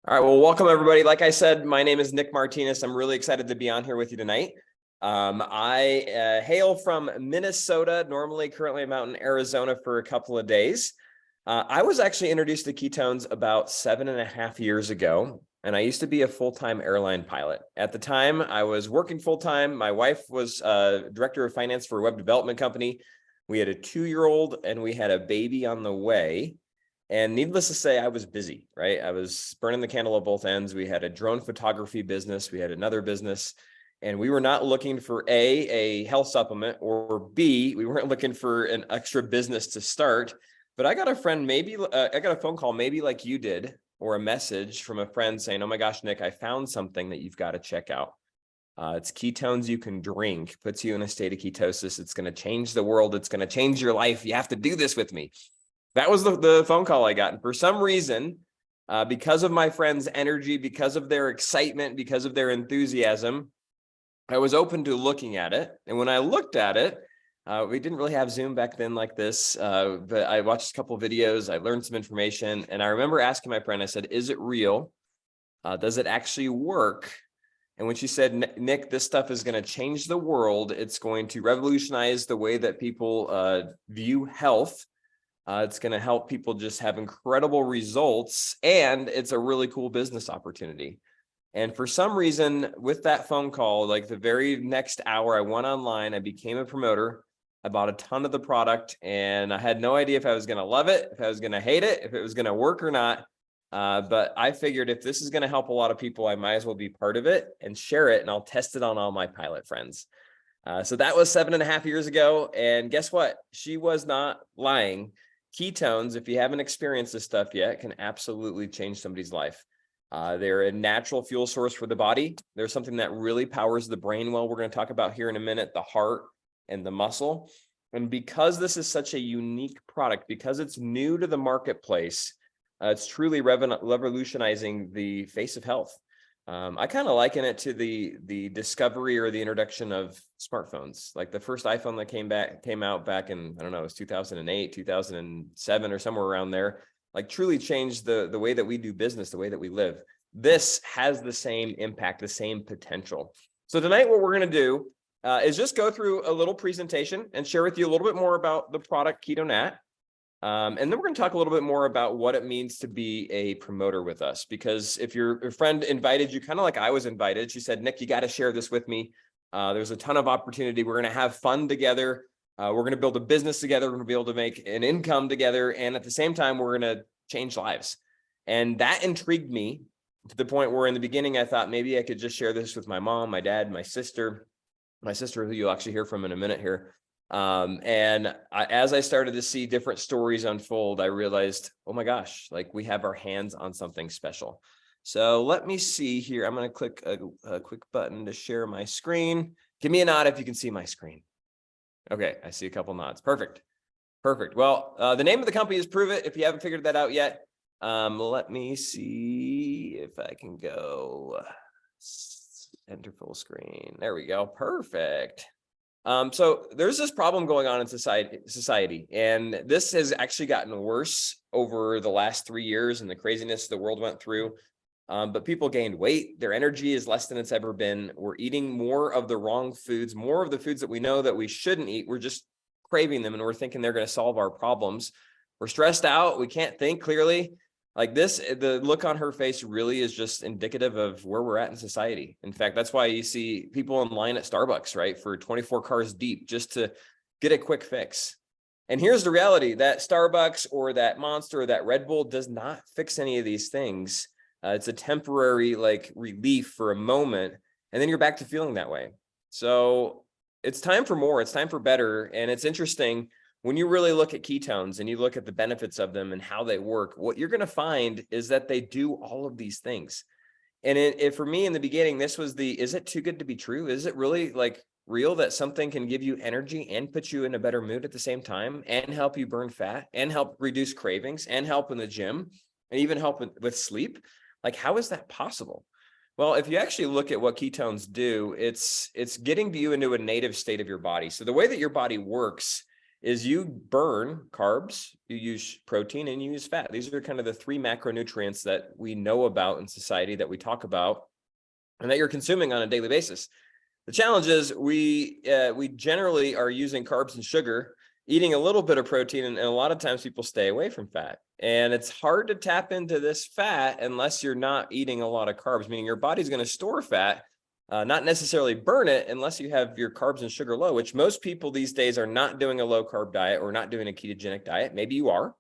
All right, well, welcome everybody. Like I said, my name is Nick Martinez. I'm really excited to be on here with you tonight. I hail from Minnesota. Currently I'm out in Arizona for a couple of days. I was actually introduced to ketones about 7.5 years ago, and I used to be a full-time airline pilot. At the time, I was working full-time. My wife was director of finance for a web development company. We had a 2-year-old and we had a baby on the way. And needless to say, I was busy, right? I was burning the candle at both ends. We had a drone photography business. We had another business. And we were not looking for a health supplement, or B, we weren't looking for an extra business to start. But I got a friend, I got a phone call, maybe like you did, or a message from a friend saying, oh my gosh, Nick, I found something that you've got to check out. It's ketones you can drink, puts you in a state of ketosis. It's going to change the world. It's going to change your life. You have to do this with me. That was the phone call I got. And for some reason, because of my friend's energy, because of their excitement, because of their enthusiasm, I was open to looking at it. And when I looked at it, we didn't really have Zoom back then like this, but I watched a couple of videos. I learned some information. And I remember asking my friend, I said, is it real? Does it actually work? And when she said, Nick, this stuff is going to change the world. It's going to revolutionize the way that people view health. It's going to help people just have incredible results, and it's a really cool business opportunity. And for some reason, with that phone call, like the very next hour, I went online, I became a promoter. I bought a ton of the product, and I had no idea if I was going to love it, if I was going to hate it, if it was going to work or not. But I figured if this is going to help a lot of people, I might as well be part of it and share it, and I'll test it on all my pilot friends. So that was 7.5 years ago. And guess what? She was not lying. Ketones, if you haven't experienced this stuff yet, can absolutely change somebody's life. They're a natural fuel source for the body. They're something that really powers the brain. Well, we're going to talk about here in a minute, the heart and the muscle. And because this is such a unique product, because it's new to the marketplace, it's truly revolutionizing the face of health. I kind of liken it to the discovery or the introduction of smartphones. Like the first iPhone that came out back in, I don't know, it was 2008, 2007, or somewhere around there, like truly changed the way that we do business, the way that we live. This has the same impact, the same potential. So tonight, what we're going to do is just go through a little presentation and share with you a little bit more about the product Ketonat. And then we're going to talk a little bit more about what it means to be a promoter with us, because if your friend invited you, kind of like I was invited, she said, Nick, you got to share this with me. There's a ton of opportunity. We're going to have fun together. We're going to build a business together. We're going to be able to make an income together. And at the same time, we're going to change lives. And that intrigued me to the point where in the beginning, I thought maybe I could just share this with my mom, my dad, my sister, who you'll actually hear from in a minute here. As I started to see different stories unfold, I realized, oh my gosh, like we have our hands on something special. So let me see here. I'm going to click a quick button to share my screen. Give me a nod if you can see my screen. Okay, I see a couple nods. Perfect. Perfect. Well, the name of the company is Prüvit, if you haven't figured that out yet. Let me see if I can go enter full screen. There we go. Perfect. So there's this problem going on in society, and this has actually gotten worse over the last 3 years and the craziness the world went through. But people gained weight. Their energy is less than it's ever been. We're eating more of the wrong foods, more of the foods that we know that we shouldn't eat. We're just craving them, and we're thinking they're going to solve our problems. We're stressed out. We can't think clearly. Like this, the look on her face really is just indicative of where we're at in society. In fact, that's why you see people in line at Starbucks, right, for 24 cars deep just to get a quick fix. And here's the reality, that Starbucks or that Monster or that Red Bull does not fix any of these things. It's a temporary like relief for a moment, and then you're back to feeling that way. So it's time for more. It's time for better. And it's interesting. When you really look at ketones and you look at the benefits of them and how they work, what you're going to find is that they do all of these things. And for me in the beginning, this was is it too good to be true? Is it really like real that something can give you energy and put you in a better mood at the same time and help you burn fat and help reduce cravings and help in the gym and even help with sleep? Like, how is that possible? Well, if you actually look at what ketones do, it's getting you into a native state of your body. So the way that your body works is you burn carbs, you use protein, and you use fat. These are kind of the three macronutrients that we know about in society, that we talk about, and that you're consuming on a daily basis. The challenge is we generally are using carbs and sugar, eating a little bit of protein, and a lot of times people stay away from fat. And it's hard to tap into this fat unless you're not eating a lot of carbs, meaning your body's going to store fat, not necessarily burn it unless you have your carbs and sugar low, which most people these days are not doing a low carb diet or not doing a ketogenic diet. Maybe you are,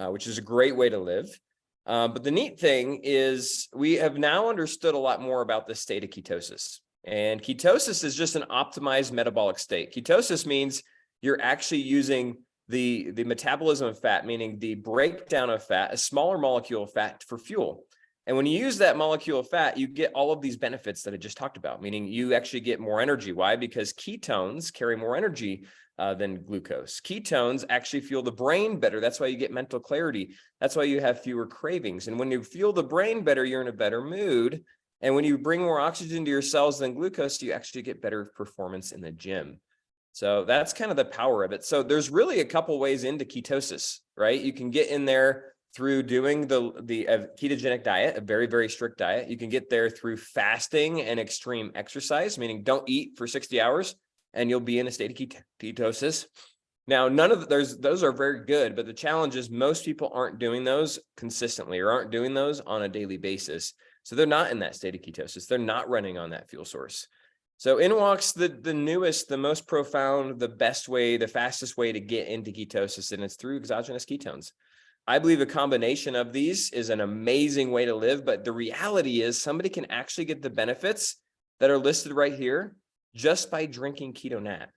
which is a great way to live. But the neat thing is we have now understood a lot more about the state of ketosis. And ketosis is just an optimized metabolic state. Ketosis means you're actually using the metabolism of fat, meaning the breakdown of fat, a smaller molecule of fat, for fuel. And when you use that molecule of fat, you get all of these benefits that I just talked about, meaning you actually get more energy. Why? Because ketones carry more energy than glucose. Ketones actually fuel the brain better. That's why you get mental clarity. That's why you have fewer cravings. And when you fuel the brain better, you're in a better mood. And when you bring more oxygen to your cells than glucose, you actually get better performance in the gym. So that's kind of the power of it. So there's really a couple ways into ketosis, right? You can get in there through doing the ketogenic diet, a very, very strict diet. You can get there through fasting and extreme exercise, meaning don't eat for 60 hours and you'll be in a state of ketosis. Now, none of those are very good, but the challenge is most people aren't doing those consistently or aren't doing those on a daily basis. So they're not in that state of ketosis. They're not running on that fuel source. So in walks the newest, the most profound, the best way, the fastest way to get into ketosis, and it's through exogenous ketones. I believe a combination of these is an amazing way to live, but the reality is somebody can actually get the benefits that are listed right here just by drinking keto nat.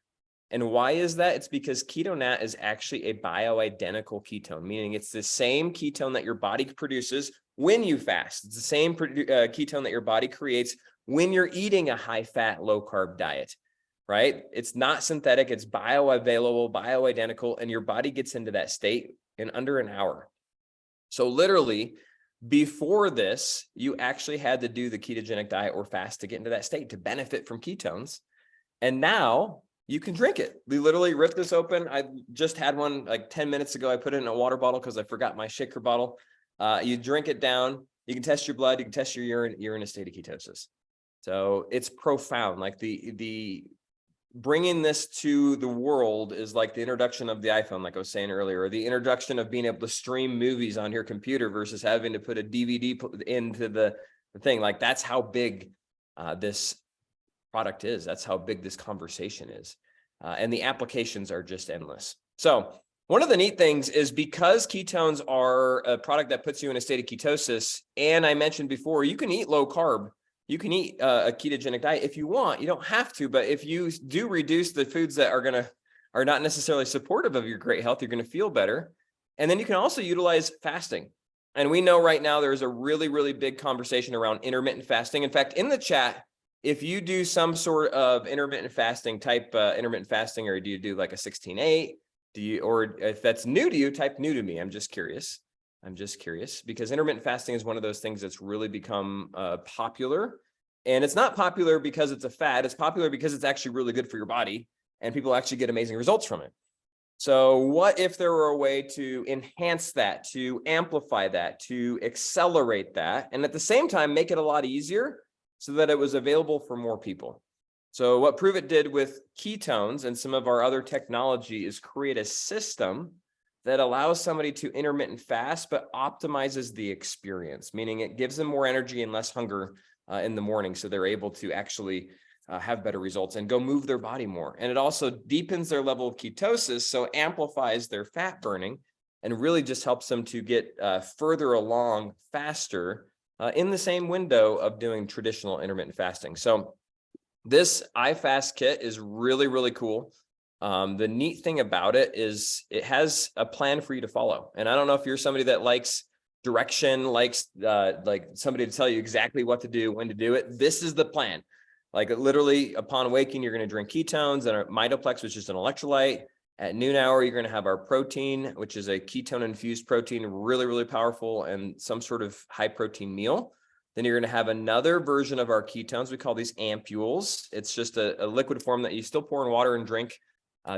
And why is that? It's because keto nat is actually a bioidentical ketone, meaning it's the same ketone that your body produces when you fast. It's the same ketone that your body creates when you're eating a high-fat, low-carb diet, right? It's not synthetic. It's bioavailable, bioidentical, and your body gets into that state in under an hour. So literally, before this, you actually had to do the ketogenic diet or fast to get into that state to benefit from ketones. And now you can drink it. We literally ripped this open. I just had one like 10 minutes ago. I put it in a water bottle because I forgot my shaker bottle. You drink it down. You can test your blood. You can test your urine. You're in a state of ketosis. So it's profound. Like the bringing this to the world is like the introduction of the iPhone, like I was saying earlier, or the introduction of being able to stream movies on your computer versus having to put a DVD into the thing. Like that's how big this product is. That's how big this conversation is. And the applications are just endless. So one of the neat things is because ketones are a product that puts you in a state of ketosis, and I mentioned before, you can eat low carb. You can eat a ketogenic diet if you want. You don't have to, but if you do reduce the foods that are not necessarily supportive of your great health, you're going to feel better. And then you can also utilize fasting. And we know right now there's a really, really big conversation around intermittent fasting. In fact, in the chat, if you do some sort of intermittent fasting, type intermittent fasting, or do you do like a 16-8? Or if that's new to you, type new to me. I'm just curious because intermittent fasting is one of those things that's really become popular. And it's not popular because it's a fad. It's popular because it's actually really good for your body and people actually get amazing results from it. So what if there were a way to enhance that, to amplify that, to accelerate that, and at the same time, make it a lot easier so that it was available for more people? So what Prüvit did with ketones and some of our other technology is create a system that allows somebody to intermittent fast, but optimizes the experience, meaning it gives them more energy and less hunger in the morning. So they're able to actually have better results and go move their body more. And it also deepens their level of ketosis, so amplifies their fat burning and really just helps them to get further along faster in the same window of doing traditional intermittent fasting. So this iFast kit is really, really cool. The neat thing about it is it has a plan for you to follow. And I don't know if you're somebody that likes direction, likes like somebody to tell you exactly what to do, when to do it. This is the plan. Like literally upon awakening, you're going to drink ketones and a Mitoplex, which is an electrolyte. At noon hour, you're going to have our protein, which is a ketone infused protein, really, really powerful, and some sort of high protein meal. Then you're going to have another version of our ketones. We call these ampules. It's just a liquid form that you still pour in water and drink.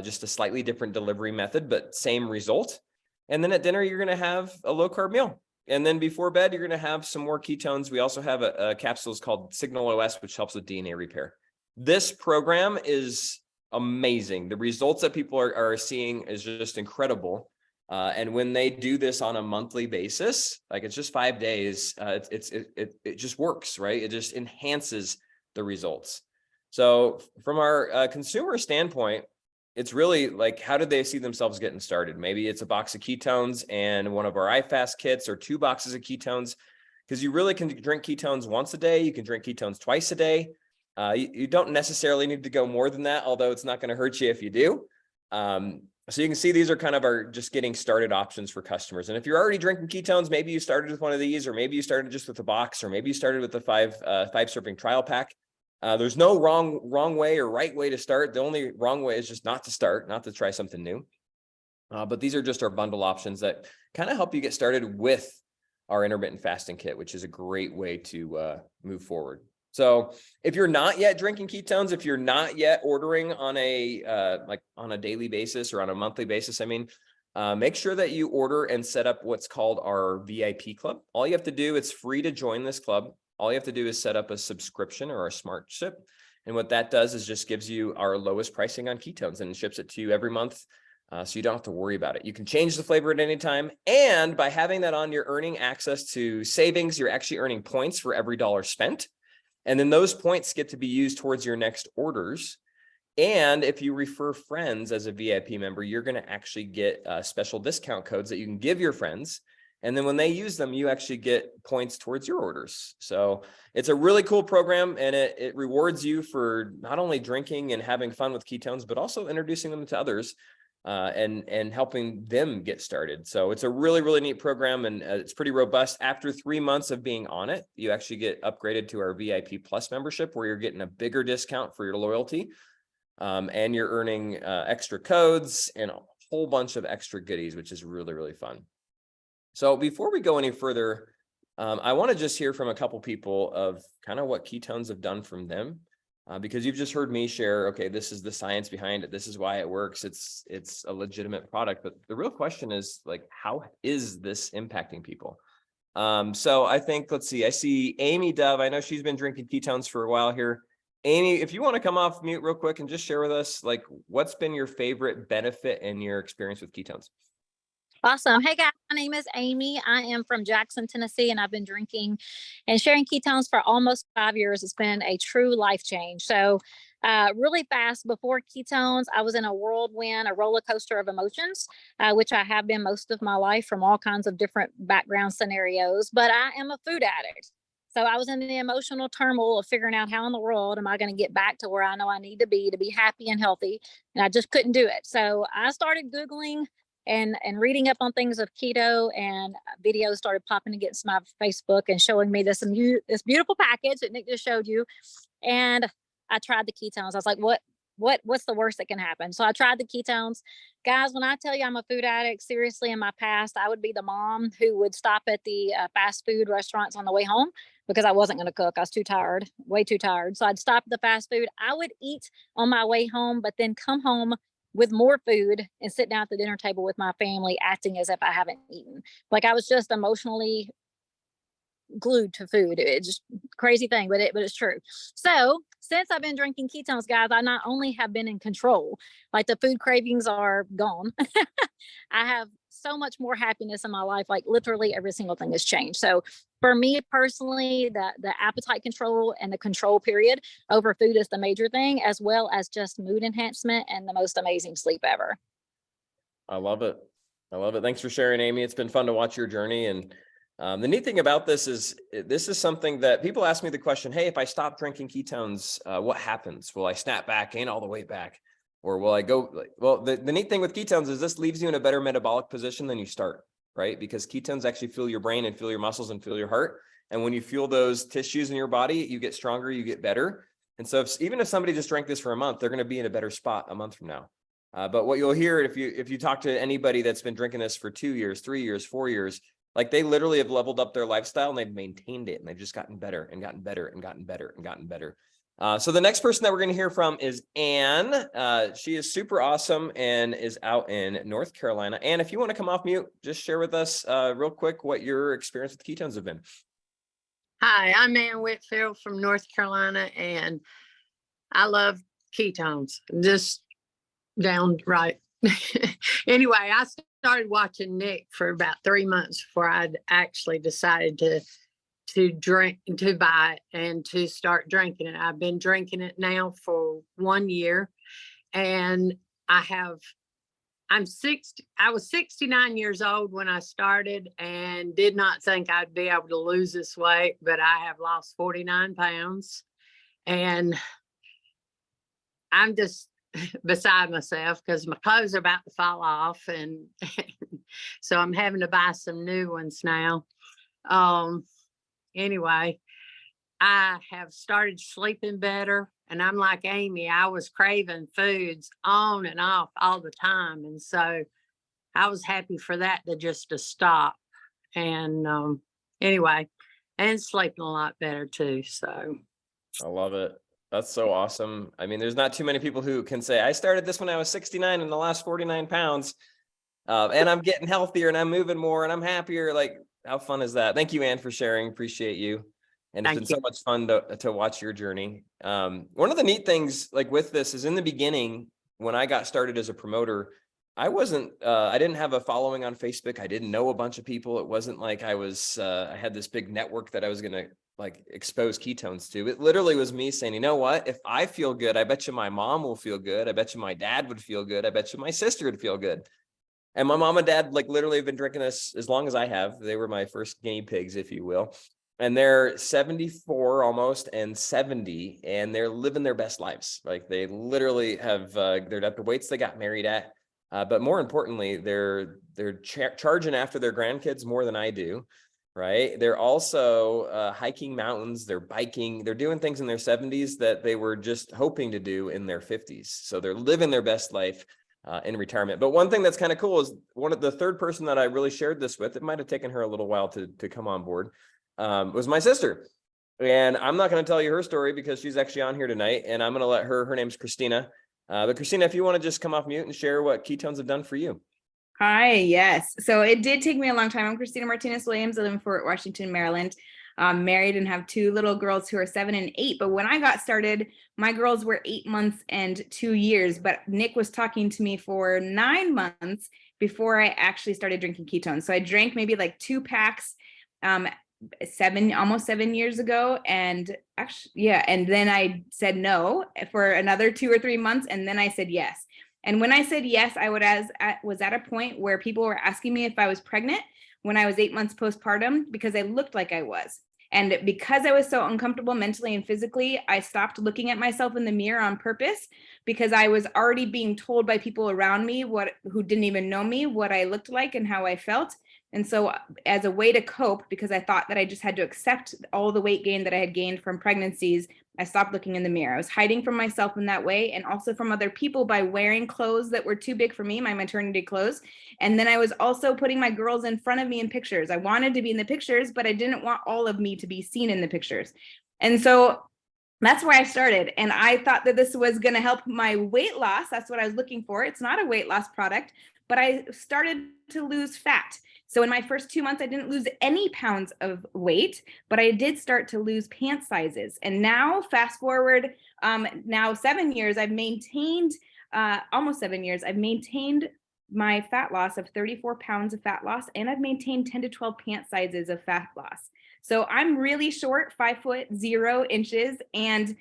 just a slightly different delivery method, but same result. And then at dinner, you're going to have a low carb meal. And then before bed, you're going to have some more ketones. We also have a capsules called Signal OS, which helps with DNA repair. This program is amazing. The results that people are seeing is just incredible. And when they do this on a monthly basis, like it's just 5 days, it just works, right? It just enhances the results. So from our consumer standpoint, it's really like, how did they see themselves getting started? Maybe it's a box of ketones and one of our iFast kits, or 2 boxes of ketones, because you really can drink ketones once a day. You can drink ketones twice a day. You don't necessarily need to go more than that, although it's not going to hurt you if you do. So you can see these are kind of our just getting started options for customers. And if you're already drinking ketones, maybe you started with one of these, or maybe you started just with a box, or maybe you started with the 5 serving trial pack. There's no wrong way or right way to start. The only wrong way is just not to start, not to try something new. But these are just our bundle options that kind of help you get started with our intermittent fasting kit, which is a great way to move forward. So if you're not yet drinking ketones, if you're not yet ordering on a like on a daily basis or on a monthly basis, I mean, make sure that you order and set up what's called our VIP club. All you have to do, it's free to join this club. All you have to do is set up a subscription or a smart ship. And what that does is just gives you our lowest pricing on ketones and ships it to you every month. So you don't have to worry about it. You can change the flavor at any time. And by having that on, you're earning access to savings. You're actually earning points for every dollar spent. And then those points get to be used towards your next orders. And if you refer friends as a VIP member, you're going to actually get special discount codes that you can give your friends. And then when they use them, you actually get points towards your orders. So it's a really cool program, and it rewards you for not only drinking and having fun with ketones, but also introducing them to others and helping them get started. So it's a really, really neat program, and it's pretty robust. After 3 months of being on it, you actually get upgraded to our VIP Plus membership, where you're getting a bigger discount for your loyalty, and you're earning extra codes and a whole bunch of extra goodies, which is really, really fun. So before we go any further, I want to just hear from a couple people of kind of what ketones have done from them, because you've just heard me share, okay, this is the science behind it. This is why it works. It's a legitimate product. But the real question is, like, how is this impacting people? So I think, let's see, I see Amy Dove. I know she's been drinking ketones for a while here. Amy, if you want to come off mute real quick and just share with us, like, what's been your favorite benefit in your experience with ketones? Awesome. Hey guys, my name is Amy. I am from Jackson, Tennessee, and I've been drinking and sharing ketones for almost 5 years. It's been a true life change. So, really fast, before ketones, I was in a whirlwind, a roller coaster of emotions, which I have been most of my life from all kinds of different background scenarios. But I am a food addict. So I was in the emotional turmoil of figuring out how in the world am I going to get back to where I know I need to be happy and healthy. And I just couldn't do it. So I started Googling and reading up on things of keto, and videos started popping against my Facebook and showing me this beautiful package that Nick just showed you. And I tried the ketones. I was like, what's the worst that can happen? So I tried the ketones. Guys, when I tell you I'm a food addict, seriously, in my past, I would be the mom who would stop at the fast food restaurants on the way home because I wasn't going to cook. I was too tired, way too tired. So I'd stop at the fast food. I would eat on my way home, but then come home with more food and sit down at the dinner table with my family, acting as if I haven't eaten. Like I was just emotionally glued to food. It's just crazy thing, but it's true. So since I've been drinking ketones, guys, I not only have been in control, like the food cravings are gone. I have so much more happiness in my life. Like literally every single thing has changed. So for me personally, the appetite control and the control period over food is the major thing, as well as just mood enhancement and the most amazing sleep ever. I love it. I love it. Thanks for sharing, Amy. It's been fun to watch your journey. And the neat thing about this is something that people ask me the question, hey, if I stop drinking ketones, what happens? Will I snap back, gain all the way back? Or will I go, well, the neat thing with ketones is this leaves you in a better metabolic position than you start, right? Because ketones actually fuel your brain and fuel your muscles and fuel your heart. And when you fuel those tissues in your body, you get stronger, you get better. And so even if somebody just drank this for a month, they're going to be in a better spot a month from now. But what you'll hear if you talk to anybody that's been drinking this for 2 years, 3 years, 4 years, like they literally have leveled up their lifestyle and they've maintained it, and they've just gotten better and gotten better and gotten better and gotten better. So the next person that we're going to hear from is Anne. She is super awesome and is out in North Carolina. Anne, if you want to come off mute, just share with us real quick what your experience with ketones have been. Hi, I'm Ann Whitfield from North Carolina, and I love ketones, just downright. Anyway, I started watching Nick for about 3 months before I'd actually decided to drink, to buy it and to start drinking it. I've been drinking it now for 1 year, and I was 69 years old when I started and did not think I'd be able to lose this weight, but I have lost 49 pounds, and I'm just beside myself because my clothes are about to fall off, and so I'm having to buy some new ones now. Anyway, I have started sleeping better, and I'm like Amy, I was craving foods on and off all the time. And so I was happy for that to stop. And anyway, and sleeping a lot better too. So I love it. That's so awesome. I mean, there's not too many people who can say, I started this when I was 69 and the last 49 pounds. And I'm getting healthier and I'm moving more and I'm happier. Like, how fun is that? Thank you, Anne, for sharing. Appreciate you. And it's been so much fun to watch your journey. One of the neat things like with this is in the beginning, when I got started as a promoter, I didn't have a following on Facebook. I didn't know a bunch of people. It wasn't like I had this big network that I was going to like expose ketones to. It literally was me saying, you know what, if I feel good, I bet you my mom will feel good. I bet you my dad would feel good. I bet you my sister would feel good. And my mom and dad like literally have been drinking this as long as I have. They were my first guinea pigs, if you will. And they're 74 almost and 70, and they're living their best lives. Like they literally have, they're at the weights they got married at. But more importantly, they're charging after their grandkids more than I do, right? They're also hiking mountains, they're biking, they're doing things in their 70s that they were just hoping to do in their 50s. So they're living their best life in retirement. But one thing that's kind of cool is the third person that I really shared this with, it might have taken her a little while to come on board, was my sister. And I'm not going to tell you her story because she's actually on here tonight, and I'm going to let her name's Christina. But Christina, if you want to just come off mute and share what ketones have done for you. Hi, yes. So it did take me a long time. I'm Christina Martinez Williams. I live in Fort Washington, Maryland. I'm married and have 2 little girls who are 7 and 8. But when I got started, my girls were 8 months and 2 years. But Nick was talking to me for 9 months before I actually started drinking ketones. So I drank maybe like 2 packs almost 7 years ago. And actually, yeah. And then I said no for another 2 or 3 months. And then I said yes. And when I said yes, I was at a point where people were asking me if I was pregnant when I was 8 months postpartum because I looked like I was. And because I was so uncomfortable mentally and physically, I stopped looking at myself in the mirror on purpose because I was already being told by people around me who didn't even know me, what I looked like and how I felt. And so as a way to cope, because I thought that I just had to accept all the weight gain that I had gained from pregnancies, I stopped looking in the mirror. I was hiding from myself in that way and also from other people by wearing clothes that were too big for me, my maternity clothes. And then I was also putting my girls in front of me in pictures. I wanted to be in the pictures, but I didn't want all of me to be seen in the pictures. And so that's where I started. And I thought that this was going to help my weight loss. That's what I was looking for. It's not a weight loss product, but I started to lose fat. So in my first 2 months, I didn't lose any pounds of weight, but I did start to lose pant sizes. And now fast forward, now 7 years, I've maintained, almost 7 years, I've maintained my fat loss of 34 pounds of fat loss, and I've maintained 10 to 12 pant sizes of fat loss. So I'm really short, 5'0", and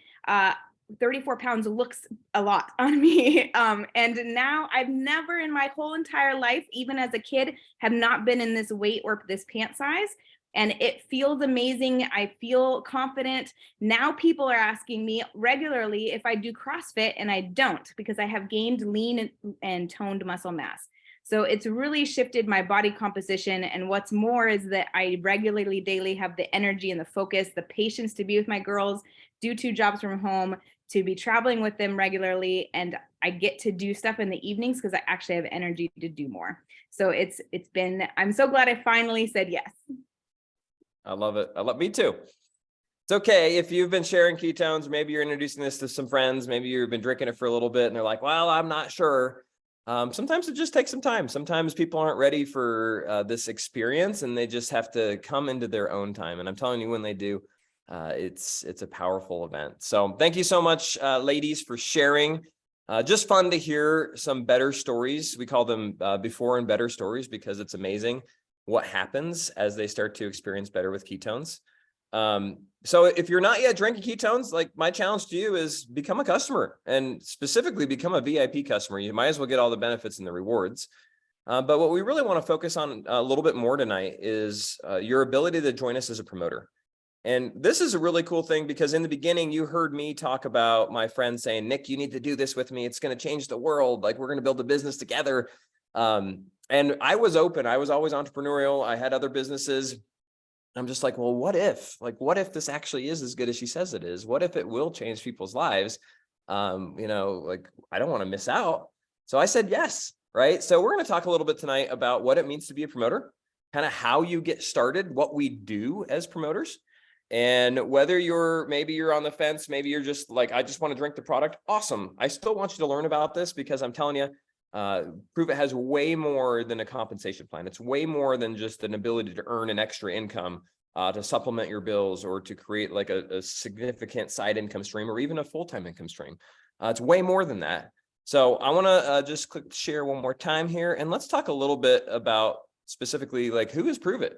34 pounds looks a lot on me. And now I've never in my whole entire life, even as a kid, have not been in this weight or this pant size. And it feels amazing. I feel confident. Now people are asking me regularly if I do CrossFit, and I don't because I have gained lean and toned muscle mass. So it's really shifted my body composition. And what's more is that I regularly, daily have the energy and the focus, the patience to be with my girls, do 2 jobs from home, to be traveling with them regularly. And I get to do stuff in the evenings because I actually have energy to do more. So I'm so glad I finally said yes. I love it. Me too. It's okay if you've been sharing ketones, maybe you're introducing this to some friends, maybe you've been drinking it for a little bit and they're like, well, I'm not sure. Sometimes it just takes some time. Sometimes people aren't ready for this experience and they just have to come into their own time. And I'm telling you, when they do, it's a powerful event. So thank you so much, ladies, for sharing. Just fun to hear some better stories. We call them before and better stories because it's amazing what happens as they start to experience better with ketones. So if you're not yet drinking ketones, like my challenge to you is become a customer, and specifically become a VIP customer. You might as well get all the benefits and the rewards. But what we really want to focus on a little bit more tonight is your ability to join us as a promoter. And this is a really cool thing because in the beginning, you heard me talk about my friend saying, Nick, you need to do this with me. It's going to change the world. Like, we're going to build a business together. And I was open. I was always entrepreneurial. I had other businesses. I'm just like, well, what if this actually is as good as she says it is? What if it will change people's lives? Like, I don't want to miss out. So I said, yes. Right. So we're going to talk a little bit tonight about what it means to be a promoter, kind of how you get started, what we do as promoters, and whether maybe you're on the fence, maybe you're just like, I just want to drink the product. Awesome. I still want you to learn about this because I'm telling you, Prüvit has way more than a compensation plan. It's way more than just an ability to earn an extra income to supplement your bills or to create like a significant side income stream or even a full-time income stream. It's way more than that. So I want to just click share one more time here, and let's talk a little bit about specifically like, who is Prüvit?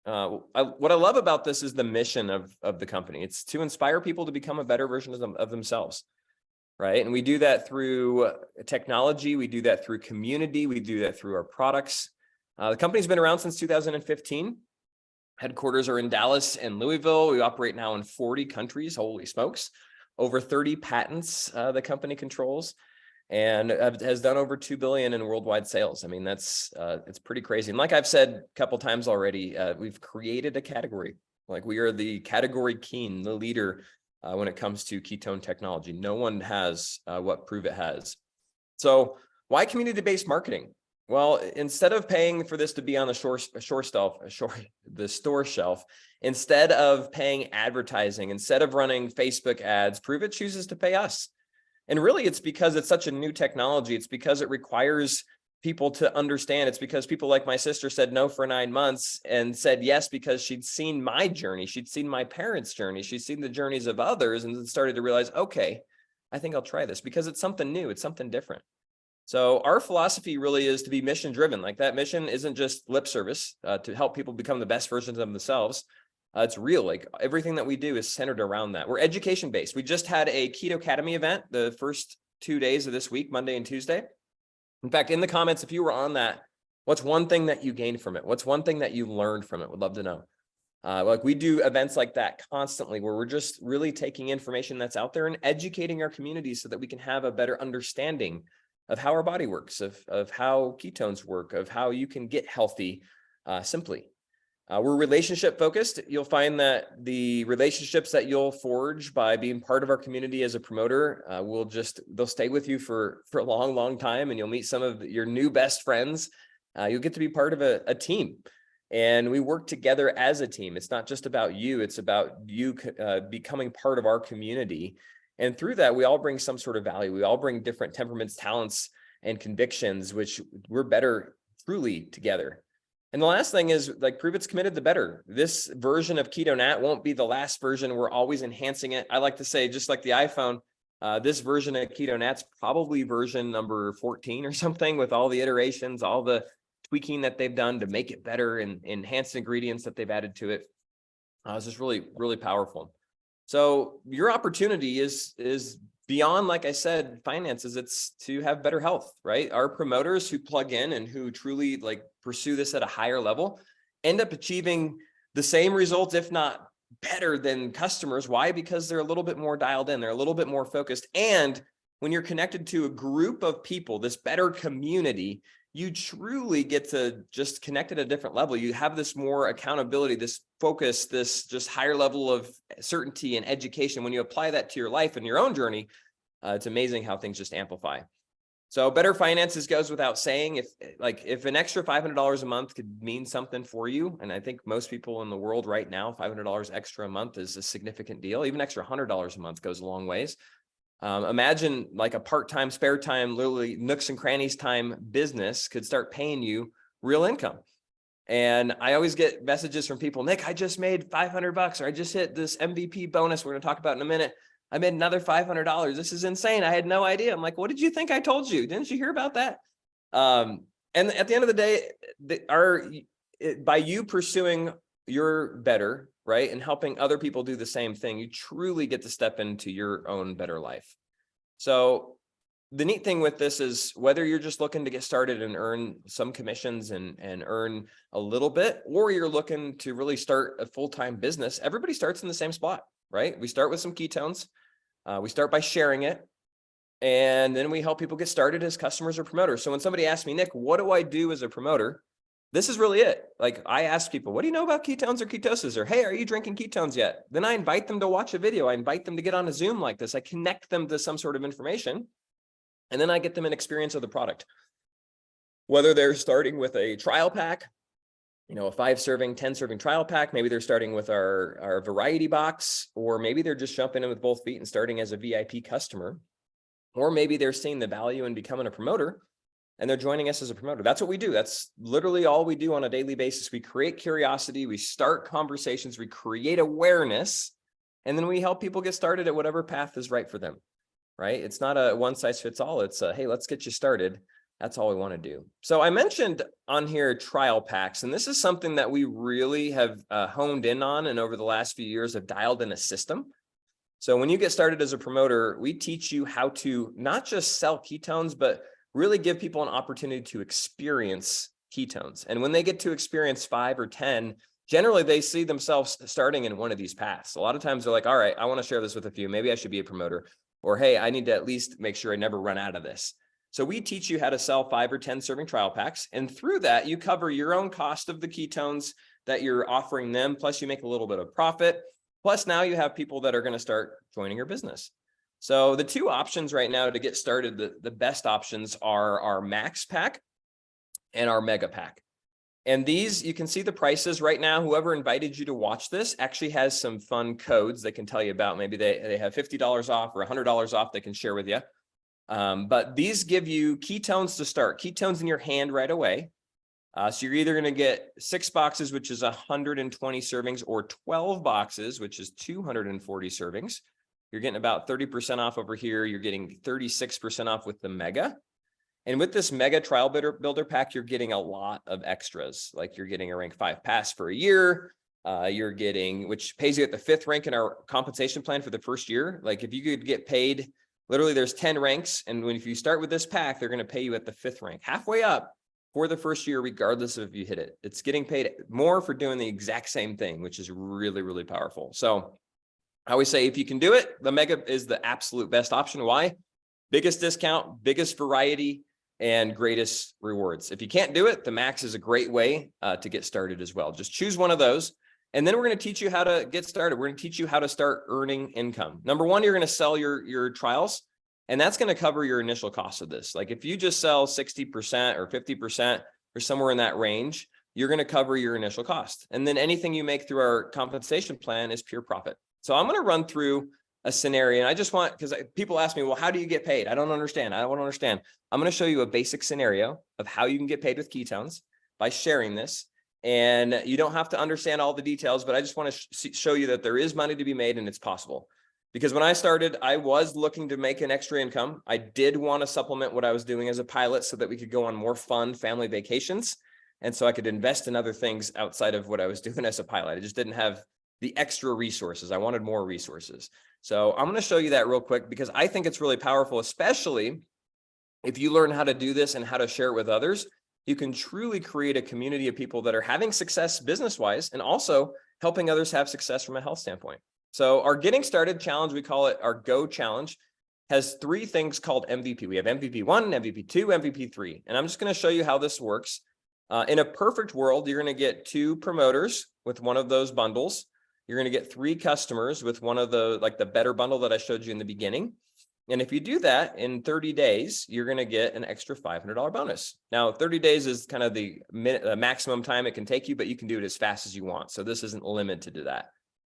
What I love about this is the mission of the company. It's to inspire people to become a better version of themselves. Right. And we do that through technology. We do that through community. We do that through our products. The company's been around since 2015. Headquarters are in Dallas and Louisville. We operate now in 40 countries. Holy smokes. Over 30 patents the company controls, and has done over 2 billion in worldwide sales. I mean, it's pretty crazy. And like I've said a couple times already, we've created a category. Like, we are the category king, the leader when it comes to ketone technology. No one has what Prüvit has. So why community-based marketing? Well, instead of paying for this to be on the store shelf, instead of paying advertising, instead of running Facebook ads, Prüvit chooses to pay us. And really, it's because it's such a new technology. It's because it requires people to understand. It's because people like my sister said no for 9 months and said yes because she'd seen my journey. She'd seen my parents' journey. She'd seen the journeys of others and started to realize, okay, I think I'll try this because it's something new. It's something different. So our philosophy really is to be mission driven. Like, that mission isn't just lip service to help people become the best versions of themselves. It's real. Like, everything that we do is centered around that. We're education based. We just had a Keto Academy event the first 2 days of this week, Monday and Tuesday. In fact, in the comments, if you were on that, what's one thing that you gained from it? What's one thing that you learned from it? Would love to know. Like, we do events like that constantly, where we're just really taking information that's out there and educating our community so that we can have a better understanding of how our body works, of how ketones work, of how you can get healthy simply. We're relationship focused. You'll find that the relationships that you'll forge by being part of our community as a promoter they'll stay with you for a long, long time, and you'll meet some of your new best friends. You'll get to be part of a team, and we work together as a team. It's not just about you. It's about you becoming part of our community. And through that, we all bring some sort of value. We all bring different temperaments, talents, and convictions, which we're better truly together. And the last thing is, like, Prüvit's committed to better. This version of KetoNat won't be the last version. We're always enhancing it. I like to say, just like the iPhone, this version of KetoNat's probably version number 14 or something, with all the iterations, all the tweaking that they've done to make it better, and enhanced ingredients that they've added to it. It's just really, really powerful. So your opportunity is beyond, like I said, finances. It's to have better health, right? Our promoters who plug in and who truly like pursue this at a higher level end up achieving the same results, if not better, than customers. Why? Because they're a little bit more dialed in. They're a little bit more focused. And when you're connected to a group of people, this better community, you truly get to just connect at a different level. You have this more accountability, this focus, this just higher level of certainty and education. When you apply that to your life and your own journey, it's amazing how things just amplify. So better finances goes without saying. If an extra $500 a month could mean something for you, and I think most people in the world right now, $500 extra a month is a significant deal. Even extra $100 a month goes a long ways. Imagine like a part-time, spare time, literally nooks and crannies time business could start paying you real income. And I always get messages from people, Nick, I just made $500, or I just hit this MVP bonus we're going to talk about in a minute. I made another $500. This is insane. I had no idea. I'm like, what did you think I told you? Didn't you hear about that? And at the end of the day, by you pursuing your better, right, and helping other people do the same thing, you truly get to step into your own better life. So the neat thing with this is whether you're just looking to get started and earn some commissions and earn a little bit, or you're looking to really start a full-time business, everybody starts in the same spot, right? We start with some ketones. We start by sharing it, and then we help people get started as customers or promoters. So when somebody asks me, Nick, what do I do as a promoter? This is really it. Like, I ask people, what do you know about ketones or ketosis? Or, hey, are you drinking ketones yet? Then I invite them to watch a video. I invite them to get on a Zoom like this. I connect them to some sort of information, and then I get them an experience of the product. Whether they're starting with a trial pack, a 5-serving, 10-serving trial pack, maybe they're starting with our variety box, or maybe they're just jumping in with both feet and starting as a VIP customer, or maybe they're seeing the value in becoming a promoter and they're joining us as a promoter. That's what we do. That's literally all we do on a daily basis. We create curiosity, we start conversations, we create awareness, and then we help people get started at whatever path is right for them, right? It's not a one size fits all. It's a, hey, let's get you started. That's all we want to do. So I mentioned on here trial packs, and this is something that we really have honed in on, and over the last few years have dialed in a system. So when you get started as a promoter, we teach you how to not just sell ketones, but really give people an opportunity to experience ketones. And when they get to experience 5 or 10, generally they see themselves starting in one of these paths. A lot of times they're like, all right, I want to share this with a few. Maybe I should be a promoter. Or, hey, I need to at least make sure I never run out of this. So we teach you how to sell 5 or 10 serving trial packs. And through that, you cover your own cost of the ketones that you're offering them. Plus you make a little bit of profit. Plus now you have people that are going to start joining your business. So the two options right now to get started, the best options are our max pack and our mega pack. And these, you can see the prices right now. Whoever invited you to watch this actually has some fun codes they can tell you about. Maybe they have $50 off or $100 off they can share with you. But these give you ketones to start, ketones in your hand right away. So you're either going to get 6 boxes, which is 120 servings, or 12 boxes, which is 240 servings. You're getting about 30% off over here. You're getting 36% off with the mega. And with this mega trial builder pack, you're getting a lot of extras. Like you're getting a rank 5 pass for a year. You're getting, which pays you at the 5th rank in our compensation plan for the first year. Like if you could get paid, literally there's 10 ranks. And if you start with this pack, they're going to pay you at the 5th rank, halfway up for the first year, regardless of if you hit it. It's getting paid more for doing the exact same thing, which is really, really powerful. So I always say, if you can do it, the mega is the absolute best option. Why? Biggest discount, biggest variety, and greatest rewards. If you can't do it, the max is a great way to get started as well. Just choose one of those. And then we're going to teach you how to get started. We're going to teach you how to start earning income. Number one, you're going to sell your trials, and that's going to cover your initial cost of this. Like if you just sell 60% or 50% or somewhere in that range, you're going to cover your initial cost. And then anything you make through our compensation plan is pure profit. So I'm going to run through a scenario, and I just want, because people ask me, well, how do you get paid? I don't understand. I don't want to understand. I'm going to show you a basic scenario of how you can get paid with ketones by sharing this. And you don't have to understand all the details, but I just want to show you that there is money to be made and it's possible. Because when I started, I was looking to make an extra income. I did want to supplement what I was doing as a pilot so that we could go on more fun family vacations. And so I could invest in other things outside of what I was doing as a pilot. I just didn't have the extra resources. I wanted more resources. So I'm going to show you that real quick because I think it's really powerful, especially if you learn how to do this and how to share it with others. You can truly create a community of people that are having success business-wise and also helping others have success from a health standpoint. So our getting started challenge, we call it our Go challenge, has 3 things called MVP. We have MVP 1, MVP 2, MVP 3. And I'm just going to show you how this works. In a perfect world, you're going to get 2 promoters with one of those bundles. You're going to get 3 customers with one of the, like the better bundle that I showed you in the beginning. And if you do that in 30 days, you're going to get an extra $500 bonus. Now, 30 days is kind of the maximum time it can take you, but you can do it as fast as you want. So this isn't limited to that.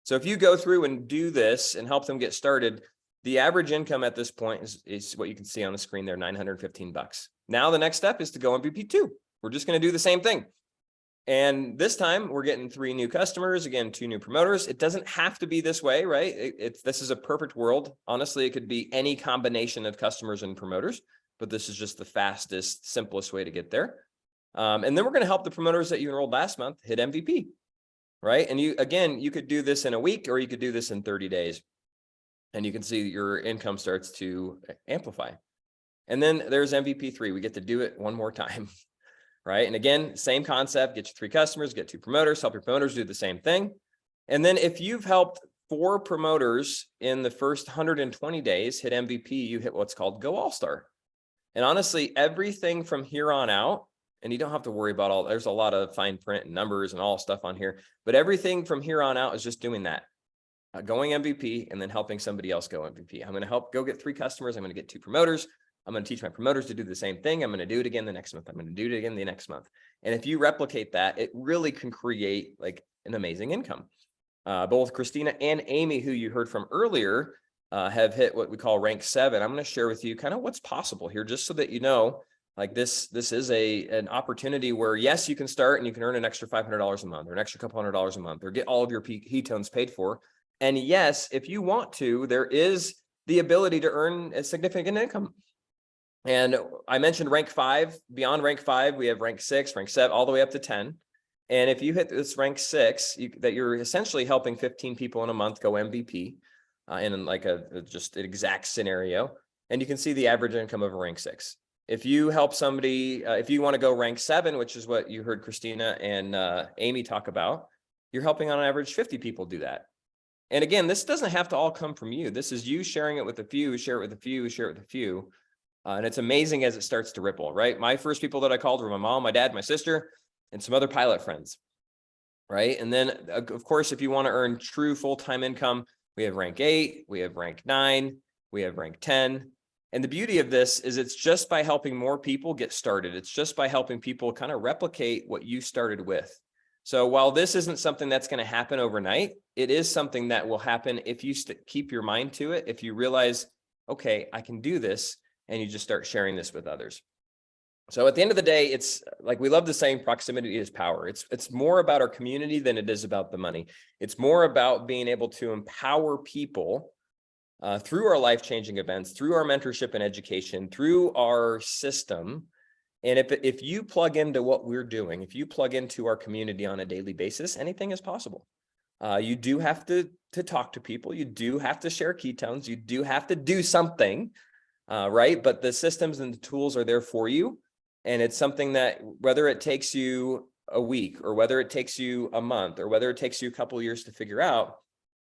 So if you go through and do this and help them get started, the average income at this point is what you can see on the screen there, $915. Now the next step is to go MVP 2. We're just going to do the same thing. And this time we're getting 3 new customers, again, 2 new promoters. It doesn't have to be this way, right? This is a perfect world. Honestly, it could be any combination of customers and promoters, but this is just the fastest, simplest way to get there. And then we're going to help the promoters that you enrolled last month hit MVP, right? And you could do this in a week, or you could do this in 30 days. And you can see your income starts to amplify. And then there's MVP 3. We get to do it one more time. Right. And again, same concept, get you 3 customers, get 2 promoters, help your promoters do the same thing. And then if you've helped 4 promoters in the first 120 days hit MVP, you hit what's called Go All-Star. And honestly, everything from here on out, and you don't have to worry about there's a lot of fine print and numbers and all stuff on here, but everything from here on out is just doing that. Going MVP and then helping somebody else go MVP. I'm going to help go get 3 customers. I'm going to get 2 promoters. I'm going to teach my promoters to do the same thing. I'm going to do it again the next month. I'm going to do it again the next month. And if you replicate that, it really can create like an amazing income. Both Christina and Amy, who you heard from earlier, have hit what we call rank 7. I'm going to share with you kind of what's possible here, just so that you know, like this is an opportunity where, yes, you can start and you can earn an extra $500 a month or an extra couple $100 a month or get all of your ketones paid for. And yes, if you want to, there is the ability to earn a significant income. And I mentioned rank 5. Beyond rank 5, we have rank 6, rank 7, all the way up to 10. And if you hit this rank 6, that you're essentially helping 15 people in a month go MVP in like just an exact scenario. And you can see the average income of a rank 6. If you help somebody, if you want to go rank 7, which is what you heard Christina and Amy talk about, you're helping on average 50 people do that. And again, this doesn't have to all come from you. This is you sharing it with a few, share it with a few, share it with a few. And it's amazing as it starts to ripple, right? My first people that I called were my mom, my dad, my sister, and some other pilot friends, right? And then, of course, if you want to earn true full-time income, we have rank 8, we have rank 9, we have rank 10. And the beauty of this is it's just by helping more people get started. It's just by helping people kind of replicate what you started with. So while this isn't something that's going to happen overnight, it is something that will happen if you keep your mind to it, if you realize, okay, I can do this, and you just start sharing this with others. So at the end of the day, it's like we love the saying, proximity is power. It's more about our community than it is about the money. It's more about being able to empower people through our life-changing events, through our mentorship and education, through our system. And if you plug into what we're doing, if you plug into our community on a daily basis, anything is possible. You do have to talk to people. You do have to share ketones. You do have to do something. Right? But the systems and the tools are there for you. And it's something that whether it takes you a week or whether it takes you a month or whether it takes you a couple of years to figure out,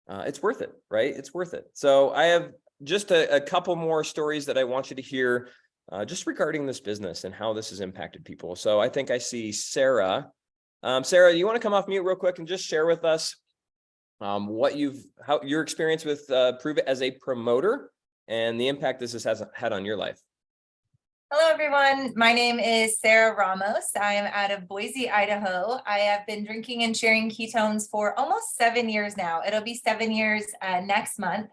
it's worth it, right? It's worth it. So I have just a couple more stories that I want you to hear just regarding this business and how this has impacted people. So I think I see Sarah. Sarah, you want to come off mute real quick and just share with us how your experience with Prüvit as a promoter and the impact this has had on your life. Hello, everyone. My name is Sarah Ramos. I am out of Boise, Idaho. I have been drinking and sharing ketones for almost 7 years now. It'll be 7 years next month.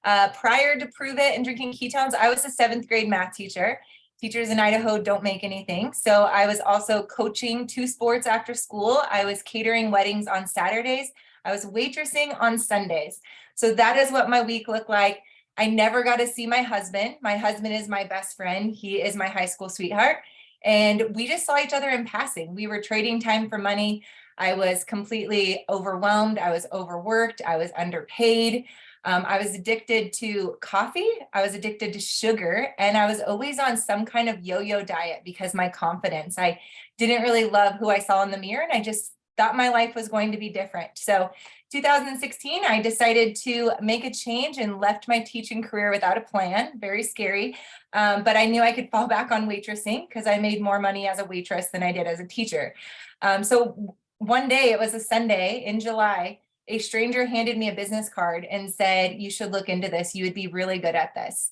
Prior to Prüvit and drinking ketones, I was a 7th grade math teacher. Teachers in Idaho don't make anything. So I was also coaching 2 sports after school. I was catering weddings on Saturdays. I was waitressing on Sundays. So that is what my week looked like. I never got to see my husband. My husband is my best friend. He is my high school sweetheart. And we just saw each other in passing. We were trading time for money. I was completely overwhelmed. I was overworked. I was underpaid. I was addicted to coffee. I was addicted to sugar. And I was always on some kind of yo-yo diet because my confidence. I didn't really love who I saw in the mirror. And I just thought my life was going to be different. So 2016, I decided to make a change and left my teaching career without a plan. Very scary. But I knew I could fall back on waitressing because I made more money as a waitress than I did as a teacher. So one day, it was a Sunday in July, a stranger handed me a business card and said, you should look into this. You would be really good at this.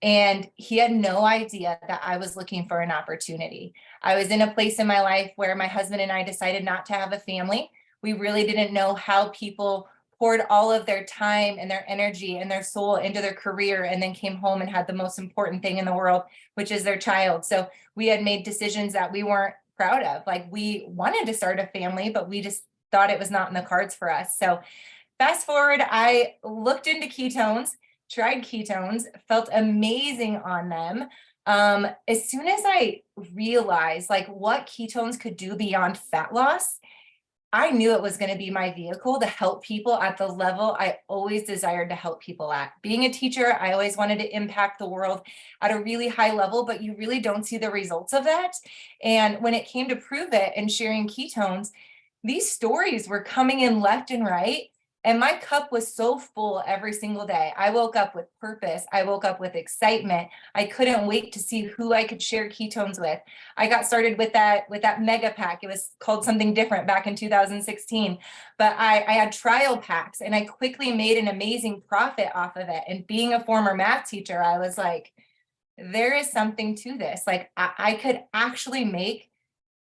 And he had no idea that I was looking for an opportunity. I was in a place in my life where my husband and I decided not to have a family. We really didn't know how people poured all of their time and their energy and their soul into their career, and then came home and had the most important thing in the world, which is their child. So we had made decisions that we weren't proud of. Like, we wanted to start a family, but we just thought it was not in the cards for us. So fast forward, I looked into ketones, tried ketones, felt amazing on them. As soon as I realized like what ketones could do beyond fat loss, I knew it was going to be my vehicle to help people at the level I always desired to help people at. Being a teacher, I always wanted to impact the world at a really high level, but you really don't see the results of that. And when it came to Prüvit and sharing ketones, these stories were coming in left and right. And my cup was so full every single day. I woke up with purpose. I woke up with excitement. I couldn't wait to see who I could share ketones with. I got started with that mega pack. It was called something different back in 2016. But I had trial packs, and I quickly made an amazing profit off of it. And being a former math teacher, I was like, there is something to this. Like, I could actually make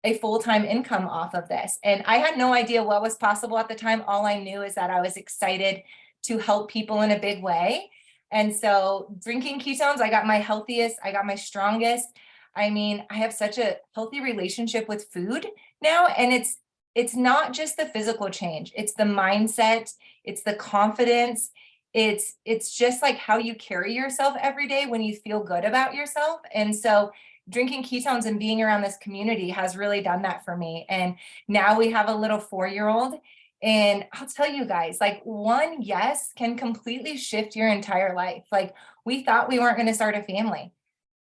a full-time income off of this. And I had no idea what was possible at the time. All I knew is that I was excited to help people in a big way. And so drinking ketones, I got my healthiest, I got my strongest. I mean, I have such a healthy relationship with food now. And it's not just the physical change, it's the mindset, it's the confidence. It's just like how you carry yourself every day when you feel good about yourself. And so drinking ketones and being around this community has really done that for me. And now we have a little 4-year-old. And I'll tell you guys, like, one yes can completely shift your entire life. Like, we thought we weren't going to start a family.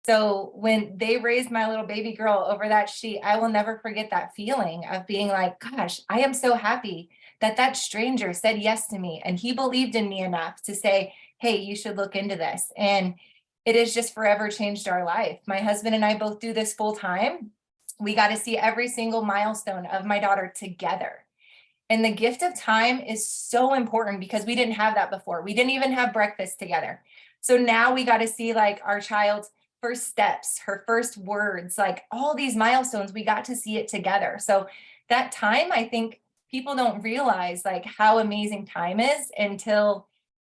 So when they raised my little baby girl over that sheet, I will never forget that feeling of being like, gosh, I am so happy that that stranger said yes to me. And he believed in me enough to say, hey, you should look into this. And it has just forever changed our life. My husband and I both do this full time. We got to see every single milestone of my daughter together. And the gift of time is so important because we didn't have that before. We didn't even have breakfast together. So now we got to see like our child's first steps, her first words, like all these milestones, we got to see it together. So that time, I think people don't realize like how amazing time is until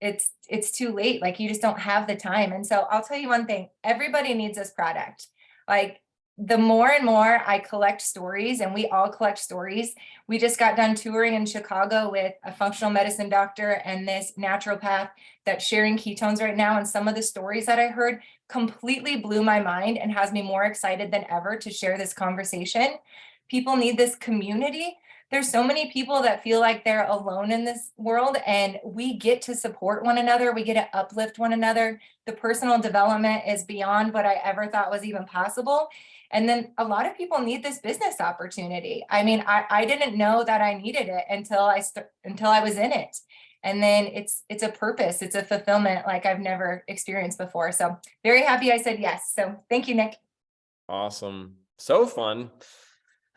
it's too late. Like, you just don't have the time. And so I'll tell you one thing, everybody needs this product. Like, the more and more I collect stories, and we all collect stories. We just got done touring in Chicago with a functional medicine doctor and this naturopath that's sharing ketones right now. And some of the stories that I heard completely blew my mind and has me more excited than ever to share this conversation. People need this community. There's so many people that feel like they're alone in this world, and we get to support one another. We get to uplift one another. The personal development is beyond what I ever thought was even possible. And then a lot of people need this business opportunity. I mean, I didn't know that I needed it until I was in it. And then it's a purpose, it's a fulfillment like I've never experienced before. So very happy I said yes. So thank you, Nick. Awesome. So fun.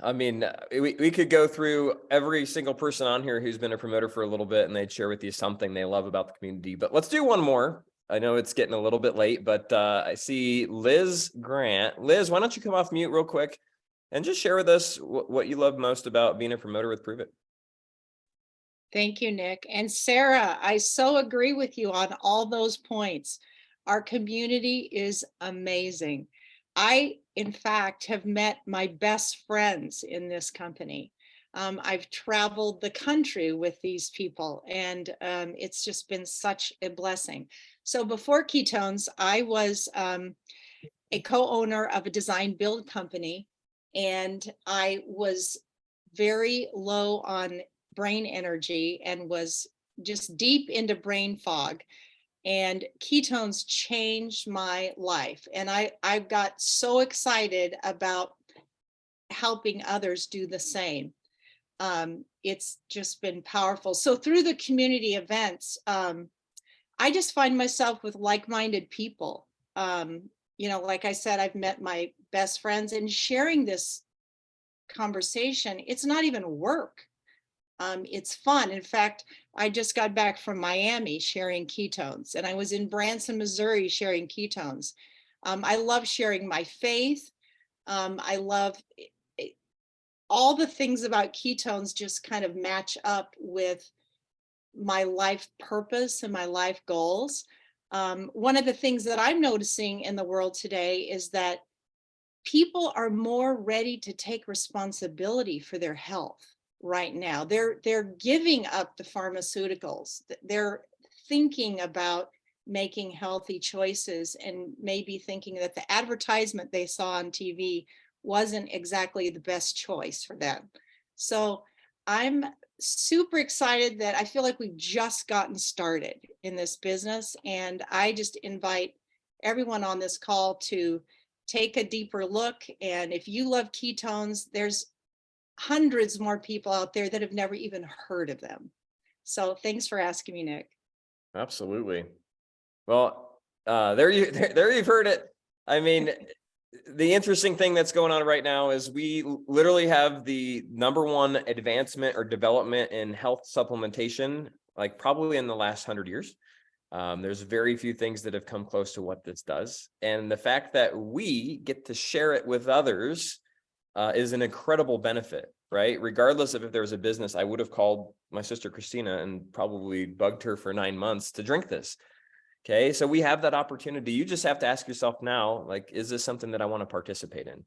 I mean, we could go through every single person on here who's been a promoter for a little bit, and they'd share with you something they love about the community. But let's do one more. I know it's getting a little bit late, but I see Liz Grant. Liz, why don't you come off mute real quick and just share with us what you love most about being a promoter with Prüvit. Thank you, Nick. And Sarah, I so agree with you on all those points. Our community is amazing. I, in fact, have met my best friends in this company. I've traveled the country with these people, and it's just been such a blessing. So before ketones, I was a co-owner of a design build company, and I was very low on brain energy and was just deep into brain fog. And ketones changed my life. And I got so excited about helping others do the same. It's just been powerful. So through the community events, I just find myself with like-minded people. You know, like I said, I've met my best friends, and sharing this conversation, it's not even work. It's fun. In fact, I just got back from Miami sharing ketones, and I was in Branson, Missouri sharing ketones. I love sharing my faith. I love all the things about ketones just kind of match up with my life purpose and my life goals. One of the things that I'm noticing in the world today is that people are more ready to take responsibility for their health right now. They're giving up the pharmaceuticals. They're thinking about making healthy choices and maybe thinking that the advertisement they saw on TV wasn't exactly the best choice for them. So I'm super excited that I feel like we've just gotten started in this business. And I just invite everyone on this call to take a deeper look. And if you love ketones, there's hundreds more people out there that have never even heard of them. So thanks for asking me, Nick. Absolutely. Well, there you've heard it. I mean, the interesting thing that's going on right now is we literally have the #1 advancement or development in health supplementation, like probably in the last 100 years. There's very few things that have come close to what this does. And the fact that we get to share it with others is an incredible benefit, right? Regardless of if there was a business, I would have called my sister Christina and probably bugged her for 9 months to drink this. Okay, so we have that opportunity. You just have to ask yourself now, like, is this something that I want to participate in?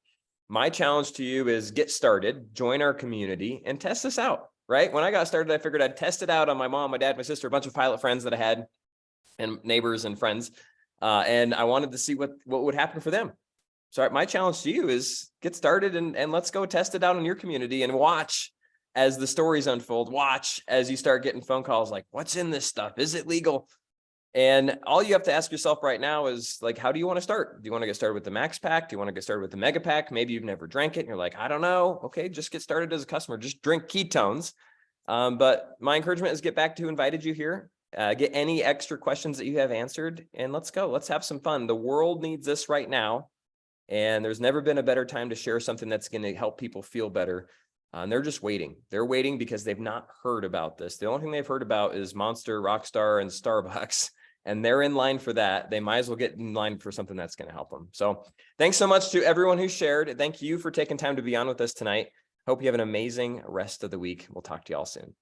My challenge to you is get started, join our community, and test this out, right? When I got started, I figured I'd test it out on my mom, my dad, my sister, a bunch of pilot friends that I had, and neighbors and friends. And I wanted to see what would happen for them. So my challenge to you is get started and let's go test it out in your community and watch as the stories unfold. Watch as you start getting phone calls like, what's in this stuff? Is it legal? And all you have to ask yourself right now is like, how do you want to start? Do you want to get started with the max pack? Do you want to get started with the mega pack? Maybe you've never drank it and you're like, I don't know. Okay, just get started as a customer. Just drink ketones. But my encouragement is get back to who invited you here. Get any extra questions that you have answered, and let's go. Let's have some fun. The world needs this right now. And there's never been a better time to share something that's going to help people feel better. And they're just waiting. They're waiting because they've not heard about this. The only thing they've heard about is Monster, Rockstar, and Starbucks. And they're in line for that. They might as well get in line for something that's going to help them. So thanks so much to everyone who shared. Thank you for taking time to be on with us tonight. Hope you have an amazing rest of the week. We'll talk to you all soon.